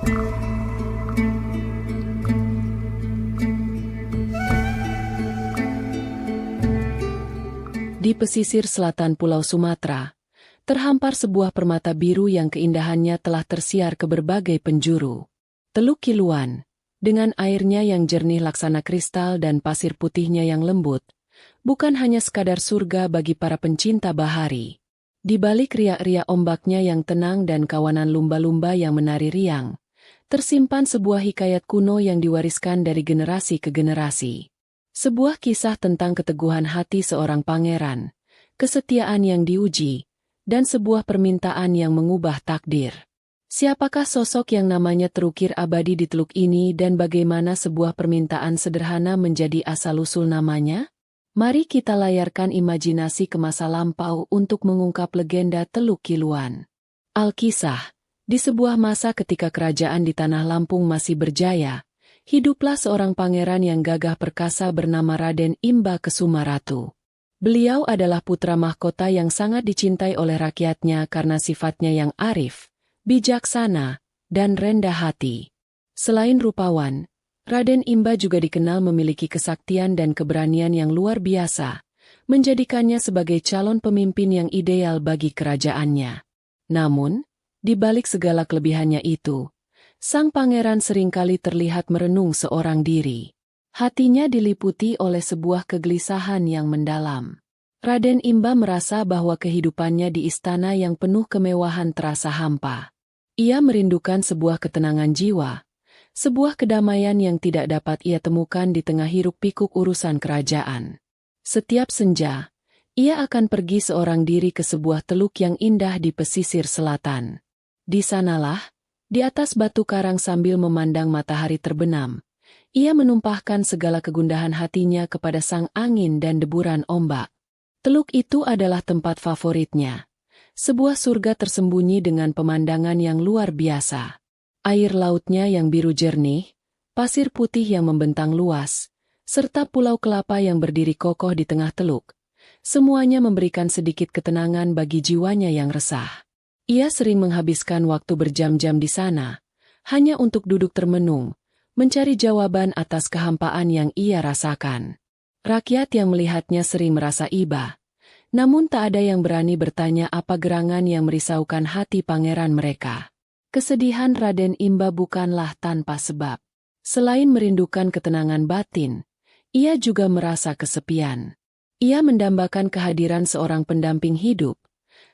Di pesisir selatan Pulau Sumatera, terhampar sebuah permata biru yang keindahannya telah tersiar ke berbagai penjuru. Teluk Kiluan, dengan airnya yang jernih laksana kristal dan pasir putihnya yang lembut, bukan hanya sekadar surga bagi para pencinta bahari. Di balik riak-riak ombaknya yang tenang dan kawanan lumba-lumba yang menari riang, tersimpan sebuah hikayat kuno yang diwariskan dari generasi ke generasi. Sebuah kisah tentang keteguhan hati seorang pangeran, kesetiaan yang diuji, dan sebuah permintaan yang mengubah takdir. Siapakah sosok yang namanya terukir abadi di teluk ini dan bagaimana sebuah permintaan sederhana menjadi asal-usul namanya? Mari kita layarkan imajinasi ke masa lampau untuk mengungkap legenda Teluk Kiluan. Alkisah, di sebuah masa ketika kerajaan di Tanah Lampung masih berjaya, hiduplah seorang pangeran yang gagah perkasa bernama Raden Imba Kesumaratu. Beliau adalah putra mahkota yang sangat dicintai oleh rakyatnya karena sifatnya yang arif, bijaksana, dan rendah hati. Selain rupawan, Raden Imba juga dikenal memiliki kesaktian dan keberanian yang luar biasa, menjadikannya sebagai calon pemimpin yang ideal bagi kerajaannya. Namun, di balik segala kelebihannya itu, sang pangeran seringkali terlihat merenung seorang diri. Hatinya diliputi oleh sebuah kegelisahan yang mendalam. Raden Imba merasa bahwa kehidupannya di istana yang penuh kemewahan terasa hampa. Ia merindukan sebuah ketenangan jiwa, sebuah kedamaian yang tidak dapat ia temukan di tengah hiruk-pikuk urusan kerajaan. Setiap senja, ia akan pergi seorang diri ke sebuah teluk yang indah di pesisir selatan. Di sanalah, di atas batu karang sambil memandang matahari terbenam, ia menumpahkan segala kegundahan hatinya kepada sang angin dan deburan ombak. Teluk itu adalah tempat favoritnya, sebuah surga tersembunyi dengan pemandangan yang luar biasa. Air lautnya yang biru jernih, pasir putih yang membentang luas, serta pulau kelapa yang berdiri kokoh di tengah teluk. Semuanya memberikan sedikit ketenangan bagi jiwanya yang resah. Ia sering menghabiskan waktu berjam-jam di sana, hanya untuk duduk termenung, mencari jawaban atas kehampaan yang ia rasakan. Rakyat yang melihatnya sering merasa iba, namun tak ada yang berani bertanya apa gerangan yang merisaukan hati pangeran mereka. Kesedihan Raden Imba bukanlah tanpa sebab. Selain merindukan ketenangan batin, ia juga merasa kesepian. Ia mendambakan kehadiran seorang pendamping hidup,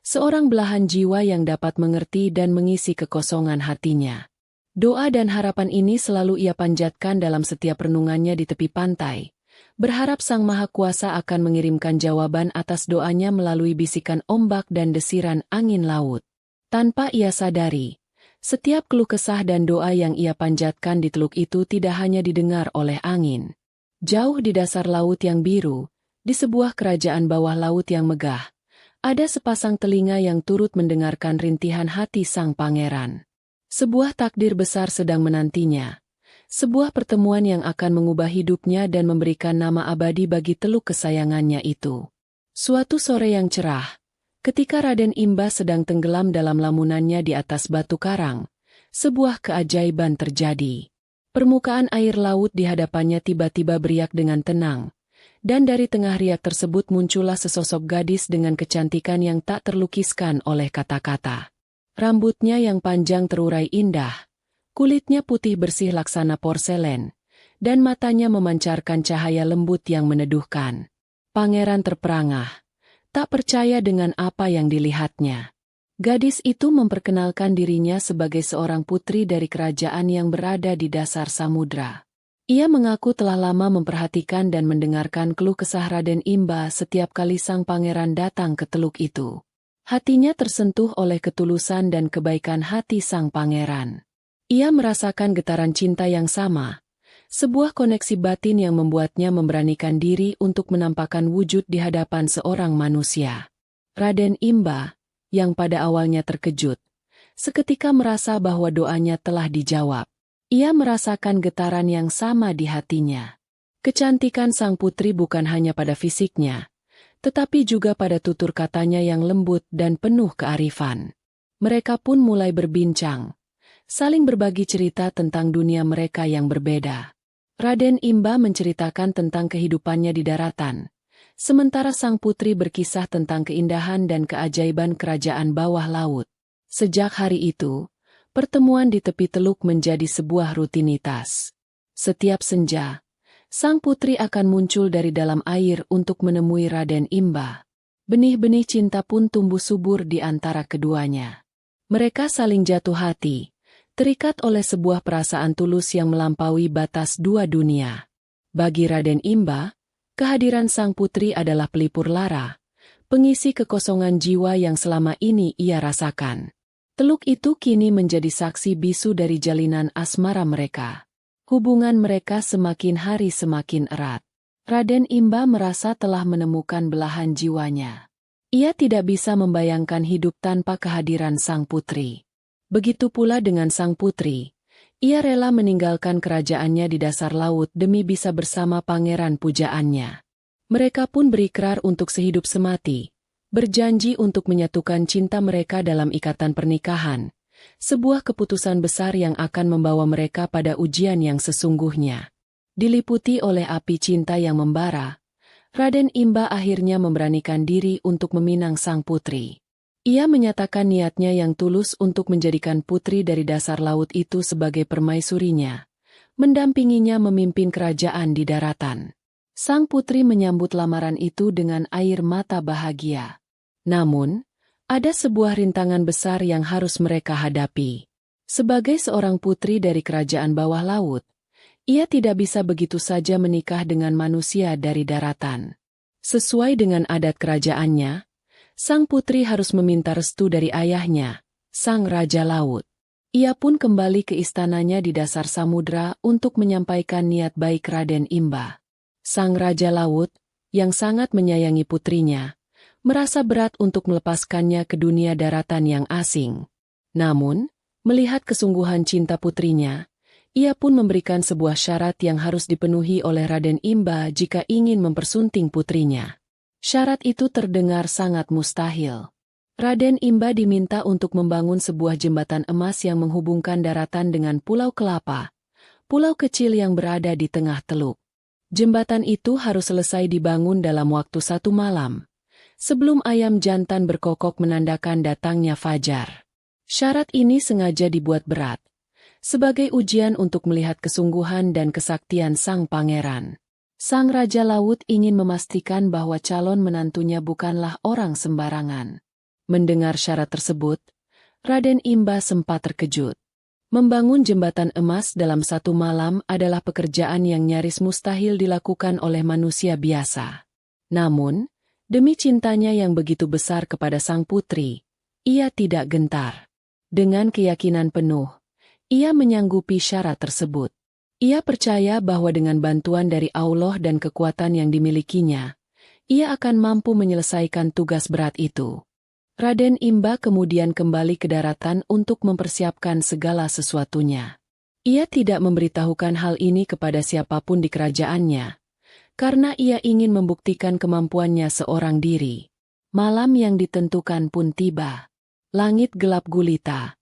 seorang belahan jiwa yang dapat mengerti dan mengisi kekosongan hatinya. Doa dan harapan ini selalu ia panjatkan dalam setiap renungannya di tepi pantai, berharap Sang Maha Kuasa akan mengirimkan jawaban atas doanya melalui bisikan ombak dan desiran angin laut. Tanpa ia sadari, setiap keluh kesah dan doa yang ia panjatkan di teluk itu tidak hanya didengar oleh angin. Jauh di dasar laut yang biru, di sebuah kerajaan bawah laut yang megah, ada sepasang telinga yang turut mendengarkan rintihan hati sang pangeran. Sebuah takdir besar sedang menantinya. Sebuah pertemuan yang akan mengubah hidupnya dan memberikan nama abadi bagi teluk kesayangannya itu. Suatu sore yang cerah, ketika Raden Imba sedang tenggelam dalam lamunannya di atas batu karang, sebuah keajaiban terjadi. Permukaan air laut di hadapannya tiba-tiba beriak dengan tenang. Dan dari tengah riak tersebut muncullah sesosok gadis dengan kecantikan yang tak terlukiskan oleh kata-kata. Rambutnya yang panjang terurai indah, kulitnya putih bersih laksana porselen, dan matanya memancarkan cahaya lembut yang meneduhkan. Pangeran terperangah, tak percaya dengan apa yang dilihatnya. Gadis itu memperkenalkan dirinya sebagai seorang putri dari kerajaan yang berada di dasar samudra. Ia mengaku telah lama memperhatikan dan mendengarkan keluh kesah Raden Imba setiap kali sang pangeran datang ke teluk itu. Hatinya tersentuh oleh ketulusan dan kebaikan hati sang pangeran. Ia merasakan getaran cinta yang sama, sebuah koneksi batin yang membuatnya memberanikan diri untuk menampakkan wujud di hadapan seorang manusia. Raden Imba, yang pada awalnya terkejut, seketika merasa bahwa doanya telah dijawab. Ia merasakan getaran yang sama di hatinya. Kecantikan sang putri bukan hanya pada fisiknya, tetapi juga pada tutur katanya yang lembut dan penuh kearifan. Mereka pun mulai berbincang. saling berbagi cerita tentang dunia mereka yang berbeda. Raden Imba menceritakan tentang kehidupannya di daratan, sementara sang putri berkisah tentang keindahan dan keajaiban kerajaan bawah laut. Sejak hari itu, pertemuan di tepi teluk menjadi sebuah rutinitas. Setiap senja, sang putri akan muncul dari dalam air untuk menemui Raden Imba. Benih-benih cinta pun tumbuh subur di antara keduanya. Mereka saling jatuh hati, terikat oleh sebuah perasaan tulus yang melampaui batas dua dunia. Bagi Raden Imba, kehadiran sang putri adalah pelipur lara, pengisi kekosongan jiwa yang selama ini ia rasakan. Teluk itu kini menjadi saksi bisu dari jalinan asmara mereka. Hubungan mereka semakin hari semakin erat. Raden Imba merasa telah menemukan belahan jiwanya. Ia tidak bisa membayangkan hidup tanpa kehadiran sang putri. Begitu pula dengan sang putri. Ia rela meninggalkan kerajaannya di dasar laut demi bisa bersama pangeran pujaannya. Mereka pun berikrar untuk sehidup semati, berjanji untuk menyatukan cinta mereka dalam ikatan pernikahan, sebuah keputusan besar yang akan membawa mereka pada ujian yang sesungguhnya. Diliputi oleh api cinta yang membara, Raden Imba akhirnya memberanikan diri untuk meminang sang putri. Ia menyatakan niatnya yang tulus untuk menjadikan putri dari dasar laut itu sebagai permaisurinya, mendampinginya memimpin kerajaan di daratan. Sang putri menyambut lamaran itu dengan air mata bahagia. Namun, ada sebuah rintangan besar yang harus mereka hadapi. Sebagai seorang putri dari kerajaan bawah laut, ia tidak bisa begitu saja menikah dengan manusia dari daratan. Sesuai dengan adat kerajaannya, sang putri harus meminta restu dari ayahnya, sang raja laut. Ia pun kembali ke istananya di dasar samudra untuk menyampaikan niat baik Raden Imba. Sang raja laut, yang sangat menyayangi putrinya, merasa berat untuk melepaskannya ke dunia daratan yang asing. Namun, melihat kesungguhan cinta putrinya, ia pun memberikan sebuah syarat yang harus dipenuhi oleh Raden Imba jika ingin mempersunting putrinya. Syarat itu terdengar sangat mustahil. Raden Imba diminta untuk membangun sebuah jembatan emas yang menghubungkan daratan dengan Pulau Kelapa, pulau kecil yang berada di tengah teluk. Jembatan itu harus selesai dibangun dalam waktu 1 malam, sebelum ayam jantan berkokok menandakan datangnya fajar. Syarat ini sengaja dibuat berat, sebagai ujian untuk melihat kesungguhan dan kesaktian sang pangeran. Sang Raja Laut ingin memastikan bahwa calon menantunya bukanlah orang sembarangan. Mendengar syarat tersebut, Raden Imba sempat terkejut. Membangun jembatan emas dalam 1 malam adalah pekerjaan yang nyaris mustahil dilakukan oleh manusia biasa. Namun, demi cintanya yang begitu besar kepada sang putri, ia tidak gentar. Dengan keyakinan penuh, ia menyanggupi syarat tersebut. Ia percaya bahwa dengan bantuan dari Allah dan kekuatan yang dimilikinya, ia akan mampu menyelesaikan tugas berat itu. Raden Imba kemudian kembali ke daratan untuk mempersiapkan segala sesuatunya. Ia tidak memberitahukan hal ini kepada siapapun di kerajaannya, karena ia ingin membuktikan kemampuannya seorang diri. Malam yang ditentukan pun tiba. Langit gelap gulita,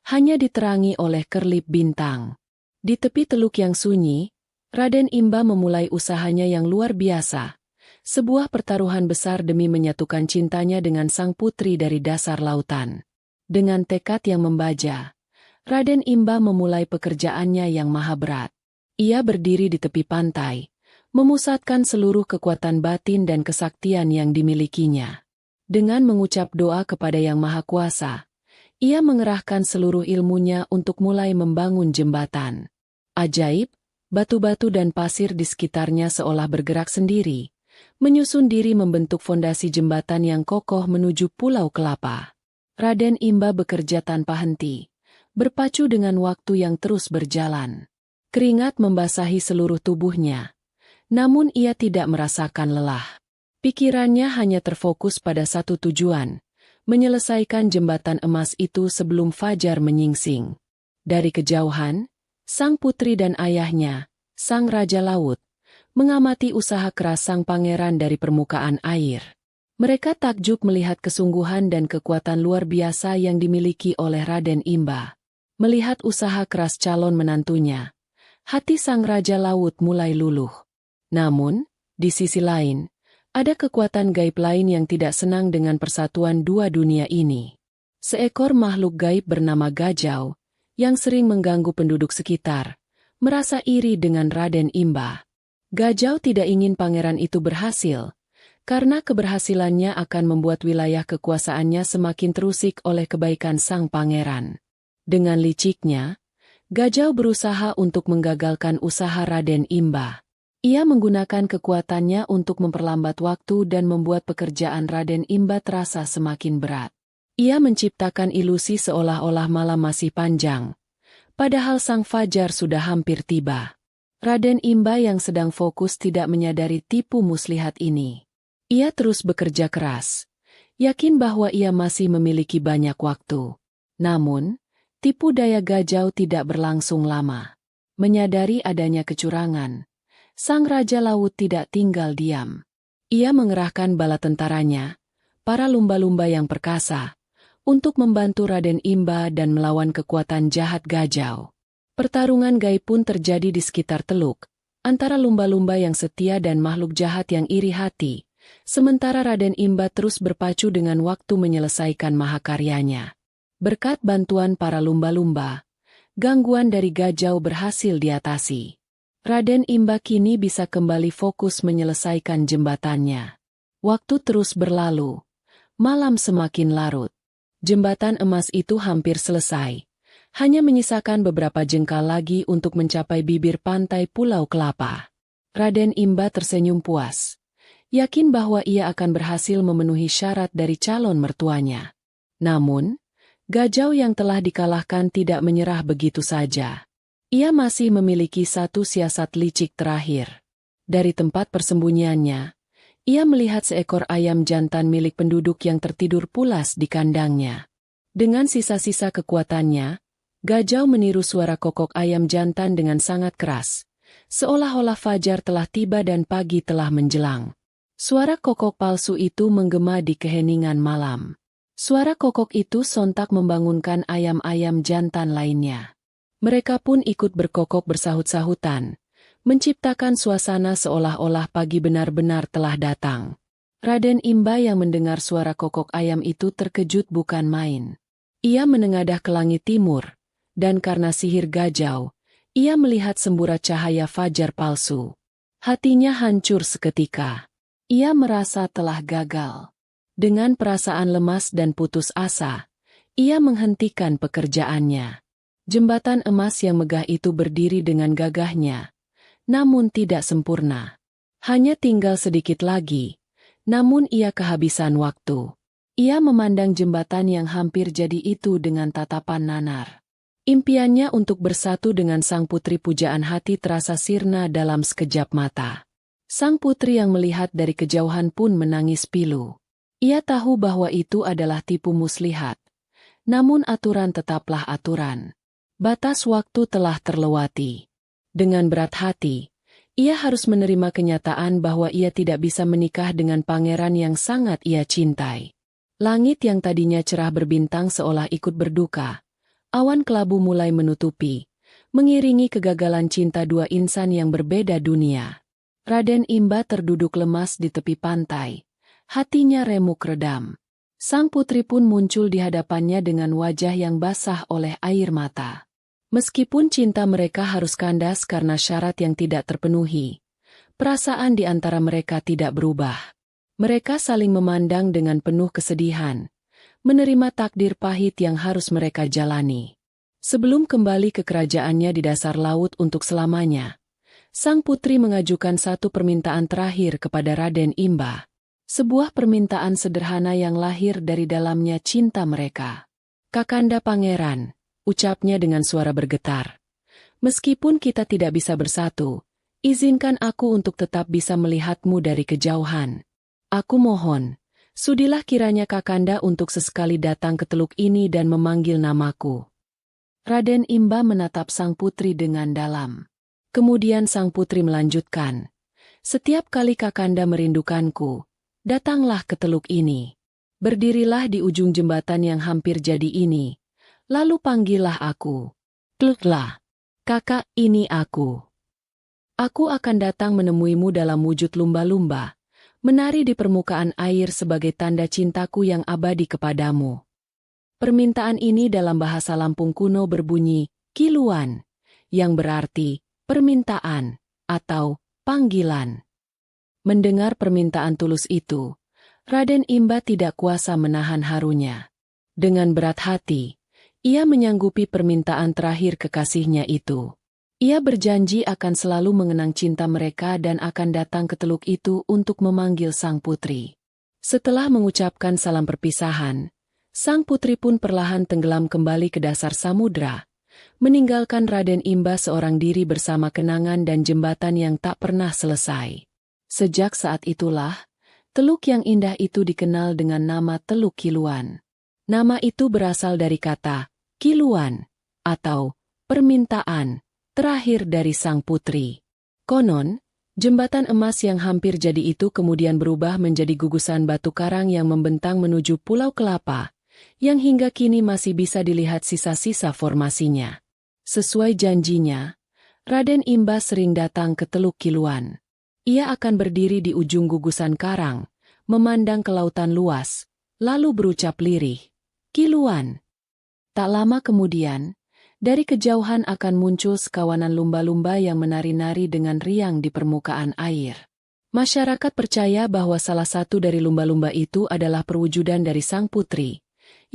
hanya diterangi oleh kerlip bintang. Di tepi teluk yang sunyi, Raden Imba memulai usahanya yang luar biasa. Sebuah pertaruhan besar demi menyatukan cintanya dengan sang putri dari dasar lautan. Dengan tekad yang membaja, Raden Imba memulai pekerjaannya yang maha berat. Ia berdiri di tepi pantai, memusatkan seluruh kekuatan batin dan kesaktian yang dimilikinya. Dengan mengucap doa kepada Yang Maha Kuasa, ia mengerahkan seluruh ilmunya untuk mulai membangun jembatan. Ajaib, batu-batu dan pasir di sekitarnya seolah bergerak sendiri, menyusun diri membentuk fondasi jembatan yang kokoh menuju Pulau Kelapa. Raden Imba bekerja tanpa henti, berpacu dengan waktu yang terus berjalan. Keringat membasahi seluruh tubuhnya, namun ia tidak merasakan lelah. Pikirannya hanya terfokus pada satu tujuan, menyelesaikan jembatan emas itu sebelum fajar menyingsing. Dari kejauhan, sang putri dan ayahnya, sang Raja Laut, mengamati usaha keras sang pangeran dari permukaan air. Mereka takjub melihat kesungguhan dan kekuatan luar biasa yang dimiliki oleh Raden Imba. Melihat usaha keras calon menantunya, hati sang Raja Laut mulai luluh. Namun, di sisi lain, ada kekuatan gaib lain yang tidak senang dengan persatuan dua dunia ini. Seekor makhluk gaib bernama Gajau, yang sering mengganggu penduduk sekitar, merasa iri dengan Raden Imba. Gajau tidak ingin pangeran itu berhasil, karena keberhasilannya akan membuat wilayah kekuasaannya semakin terusik oleh kebaikan sang pangeran. Dengan liciknya, Gajau berusaha untuk menggagalkan usaha Raden Imba. Ia menggunakan kekuatannya untuk memperlambat waktu dan membuat pekerjaan Raden Imba terasa semakin berat. Ia menciptakan ilusi seolah-olah malam masih panjang, padahal sang fajar sudah hampir tiba. Raden Imba yang sedang fokus tidak menyadari tipu muslihat ini. Ia terus bekerja keras, yakin bahwa ia masih memiliki banyak waktu. Namun, tipu daya Gajau tidak berlangsung lama. Menyadari adanya kecurangan, sang Raja Laut tidak tinggal diam. Ia mengerahkan bala tentaranya, para lumba-lumba yang perkasa, untuk membantu Raden Imba dan melawan kekuatan jahat Gajau. Pertarungan gaib pun terjadi di sekitar teluk, antara lumba-lumba yang setia dan makhluk jahat yang iri hati, sementara Raden Imba terus berpacu dengan waktu menyelesaikan mahakaryanya. Berkat bantuan para lumba-lumba, gangguan dari Gajau berhasil diatasi. Raden Imba kini bisa kembali fokus menyelesaikan jembatannya. Waktu terus berlalu, malam semakin larut. Jembatan emas itu hampir selesai. Hanya menyisakan beberapa jengkal lagi untuk mencapai bibir pantai Pulau Kelapa. Raden Imba tersenyum puas, yakin bahwa ia akan berhasil memenuhi syarat dari calon mertuanya. Namun, Gajau yang telah dikalahkan tidak menyerah begitu saja. Ia masih memiliki satu siasat licik terakhir. Dari tempat persembunyiannya, ia melihat seekor ayam jantan milik penduduk yang tertidur pulas di kandangnya. Dengan sisa-sisa kekuatannya, Gajau meniru suara kokok ayam jantan dengan sangat keras, seolah-olah fajar telah tiba dan pagi telah menjelang. Suara kokok palsu itu menggema di keheningan malam. Suara kokok itu sontak membangunkan ayam-ayam jantan lainnya. Mereka pun ikut berkokok bersahut-sahutan, menciptakan suasana seolah-olah pagi benar-benar telah datang. Raden Imba yang mendengar suara kokok ayam itu terkejut bukan main. Ia menengadah ke langit timur, dan karena sihir Gajau, ia melihat semburat cahaya fajar palsu. Hatinya hancur seketika. Ia merasa telah gagal. Dengan perasaan lemas dan putus asa, ia menghentikan pekerjaannya. Jembatan emas yang megah itu berdiri dengan gagahnya, namun tidak sempurna. Hanya tinggal sedikit lagi, namun ia kehabisan waktu. Ia memandang jembatan yang hampir jadi itu dengan tatapan nanar. Impiannya untuk bersatu dengan sang putri pujaan hati terasa sirna dalam sekejap mata. Sang putri yang melihat dari kejauhan pun menangis pilu. Ia tahu bahwa itu adalah tipu muslihat. Namun aturan tetaplah aturan. Batas waktu telah terlewati. Dengan berat hati, ia harus menerima kenyataan bahwa ia tidak bisa menikah dengan pangeran yang sangat ia cintai. Langit yang tadinya cerah berbintang seolah ikut berduka. Awan kelabu mulai menutupi, mengiringi kegagalan cinta dua insan yang berbeda dunia. Raden Imba terduduk lemas di tepi pantai. Hatinya remuk redam. Sang putri pun muncul di hadapannya dengan wajah yang basah oleh air mata. Meskipun cinta mereka harus kandas karena syarat yang tidak terpenuhi, perasaan di antara mereka tidak berubah. Mereka saling memandang dengan penuh kesedihan, menerima takdir pahit yang harus mereka jalani. Sebelum kembali ke kerajaannya di dasar laut untuk selamanya, sang putri mengajukan satu permintaan terakhir kepada Raden Imba. Sebuah permintaan sederhana yang lahir dari dalamnya cinta mereka. "Kakanda Pangeran," ucapnya dengan suara bergetar. "Meskipun kita tidak bisa bersatu, izinkan aku untuk tetap bisa melihatmu dari kejauhan. Aku mohon, sudilah kiranya Kakanda untuk sesekali datang ke teluk ini dan memanggil namaku." Raden Imba menatap sang putri dengan dalam. Kemudian sang putri melanjutkan, "Setiap kali Kakanda merindukanku, datanglah ke teluk ini. Berdirilah di ujung jembatan yang hampir jadi ini. Lalu panggillah aku. Teluklah. Kakak, ini aku. Aku akan datang menemuimu dalam wujud lumba-lumba, menari di permukaan air sebagai tanda cintaku yang abadi kepadamu. Permintaan ini dalam bahasa Lampung kuno berbunyi, kiluan, yang berarti permintaan atau panggilan. Mendengar permintaan tulus itu, Raden Imba tidak kuasa menahan harunya. Dengan berat hati, ia menyanggupi permintaan terakhir kekasihnya itu. Ia berjanji akan selalu mengenang cinta mereka dan akan datang ke teluk itu untuk memanggil sang putri. Setelah mengucapkan salam perpisahan, sang putri pun perlahan tenggelam kembali ke dasar samudra, meninggalkan Raden Imba seorang diri bersama kenangan dan jembatan yang tak pernah selesai. Sejak saat itulah, teluk yang indah itu dikenal dengan nama Teluk Kiluan. Nama itu berasal dari kata kiluan atau permintaan terakhir dari sang putri. Konon, jembatan emas yang hampir jadi itu kemudian berubah menjadi gugusan batu karang yang membentang menuju Pulau Kelapa, yang hingga kini masih bisa dilihat sisa-sisa formasinya. Sesuai janjinya, Raden Imba sering datang ke Teluk Kiluan. Ia akan berdiri di ujung gugusan karang, memandang ke lautan luas, lalu berucap lirih, "Kiluan." Tak lama kemudian, dari kejauhan akan muncul sekawanan lumba-lumba yang menari-nari dengan riang di permukaan air. Masyarakat percaya bahwa salah satu dari lumba-lumba itu adalah perwujudan dari sang putri,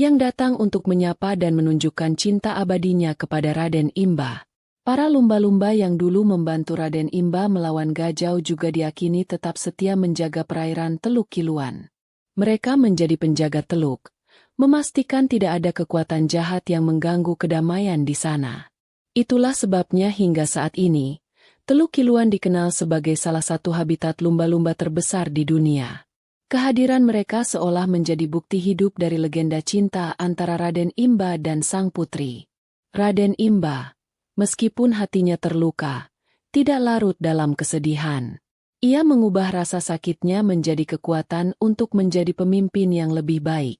yang datang untuk menyapa dan menunjukkan cinta abadinya kepada Raden Imba. Para lumba-lumba yang dulu membantu Raden Imba melawan Gajau juga diyakini tetap setia menjaga perairan Teluk Kiluan. Mereka menjadi penjaga teluk, memastikan tidak ada kekuatan jahat yang mengganggu kedamaian di sana. Itulah sebabnya hingga saat ini, Teluk Kiluan dikenal sebagai salah satu habitat lumba-lumba terbesar di dunia. Kehadiran mereka seolah menjadi bukti hidup dari legenda cinta antara Raden Imba dan sang putri. Raden Imba, meskipun hatinya terluka, tidak larut dalam kesedihan. Ia mengubah rasa sakitnya menjadi kekuatan untuk menjadi pemimpin yang lebih baik.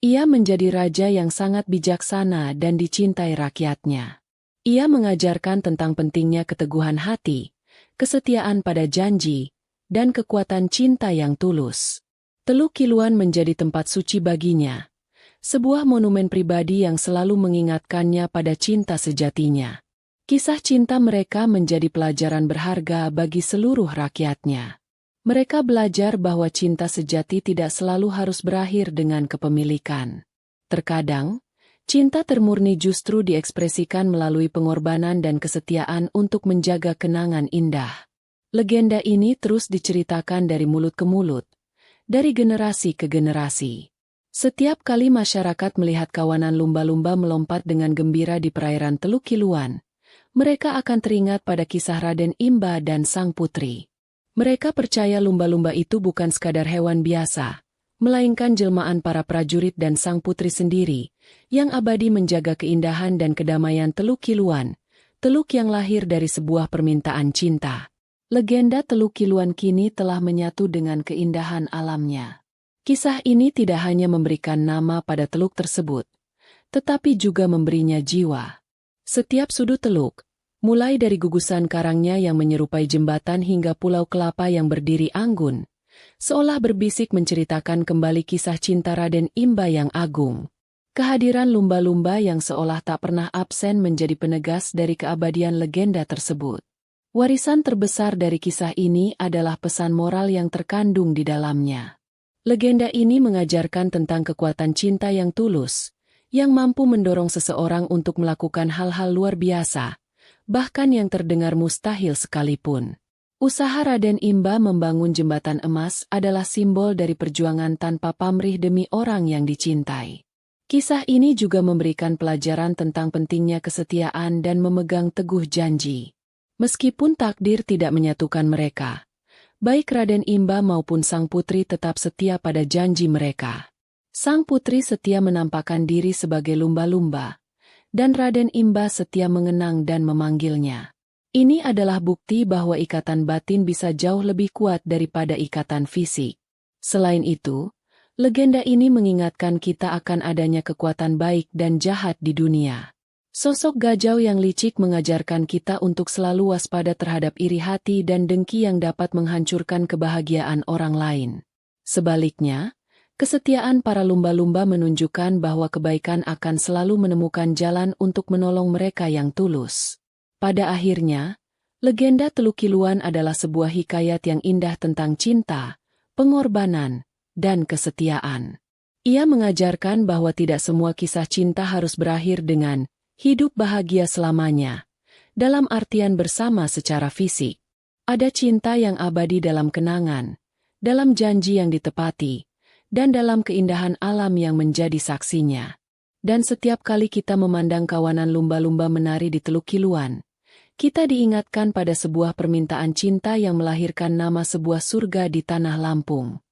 Ia menjadi raja yang sangat bijaksana dan dicintai rakyatnya. Ia mengajarkan tentang pentingnya keteguhan hati, kesetiaan pada janji, dan kekuatan cinta yang tulus. Teluk Kiluan menjadi tempat suci baginya, sebuah monumen pribadi yang selalu mengingatkannya pada cinta sejatinya. Kisah cinta mereka menjadi pelajaran berharga bagi seluruh rakyatnya. Mereka belajar bahwa cinta sejati tidak selalu harus berakhir dengan kepemilikan. Terkadang, cinta termurni justru diekspresikan melalui pengorbanan dan kesetiaan untuk menjaga kenangan indah. Legenda ini terus diceritakan dari mulut ke mulut, dari generasi ke generasi. Setiap kali masyarakat melihat kawanan lumba-lumba melompat dengan gembira di perairan Teluk Kiluan, mereka akan teringat pada kisah Raden Imba dan sang putri. Mereka percaya lumba-lumba itu bukan sekadar hewan biasa, melainkan jelmaan para prajurit dan sang putri sendiri, yang abadi menjaga keindahan dan kedamaian Teluk Kiluan, teluk yang lahir dari sebuah permintaan cinta. Legenda Teluk Kiluan kini telah menyatu dengan keindahan alamnya. Kisah ini tidak hanya memberikan nama pada teluk tersebut, tetapi juga memberinya jiwa. Setiap sudut teluk, mulai dari gugusan karangnya yang menyerupai jembatan hingga Pulau Kelapa yang berdiri anggun, seolah berbisik menceritakan kembali kisah cinta Raden Imba yang agung. Kehadiran lumba-lumba yang seolah tak pernah absen menjadi penegas dari keabadian legenda tersebut. Warisan terbesar dari kisah ini adalah pesan moral yang terkandung di dalamnya. Legenda ini mengajarkan tentang kekuatan cinta yang tulus, yang mampu mendorong seseorang untuk melakukan hal-hal luar biasa, bahkan yang terdengar mustahil sekalipun. Usaha Raden Imba membangun jembatan emas adalah simbol dari perjuangan tanpa pamrih demi orang yang dicintai. Kisah ini juga memberikan pelajaran tentang pentingnya kesetiaan dan memegang teguh janji. Meskipun takdir tidak menyatukan mereka, baik Raden Imba maupun sang putri tetap setia pada janji mereka. Sang putri setia menampakkan diri sebagai lumba-lumba, dan Raden Imba setia mengenang dan memanggilnya. Ini adalah bukti bahwa ikatan batin bisa jauh lebih kuat daripada ikatan fisik. Selain itu, Legenda ini mengingatkan kita akan adanya kekuatan baik dan jahat di dunia. Sosok Gajau yang licik mengajarkan kita untuk selalu waspada terhadap iri hati dan dengki yang dapat menghancurkan kebahagiaan orang lain. Sebaliknya, kesetiaan para lumba-lumba menunjukkan bahwa kebaikan akan selalu menemukan jalan untuk menolong mereka yang tulus. Pada akhirnya, legenda Teluk Kiluan adalah sebuah hikayat yang indah tentang cinta, pengorbanan, dan kesetiaan. Ia mengajarkan bahwa tidak semua kisah cinta harus berakhir dengan hidup bahagia selamanya, dalam artian bersama secara fisik. Ada cinta yang abadi dalam kenangan, dalam janji yang ditepati, dan dalam keindahan alam yang menjadi saksinya. Dan setiap kali kita memandang kawanan lumba-lumba menari di Teluk Kiluan, kita diingatkan pada sebuah permintaan cinta yang melahirkan nama sebuah surga di tanah Lampung.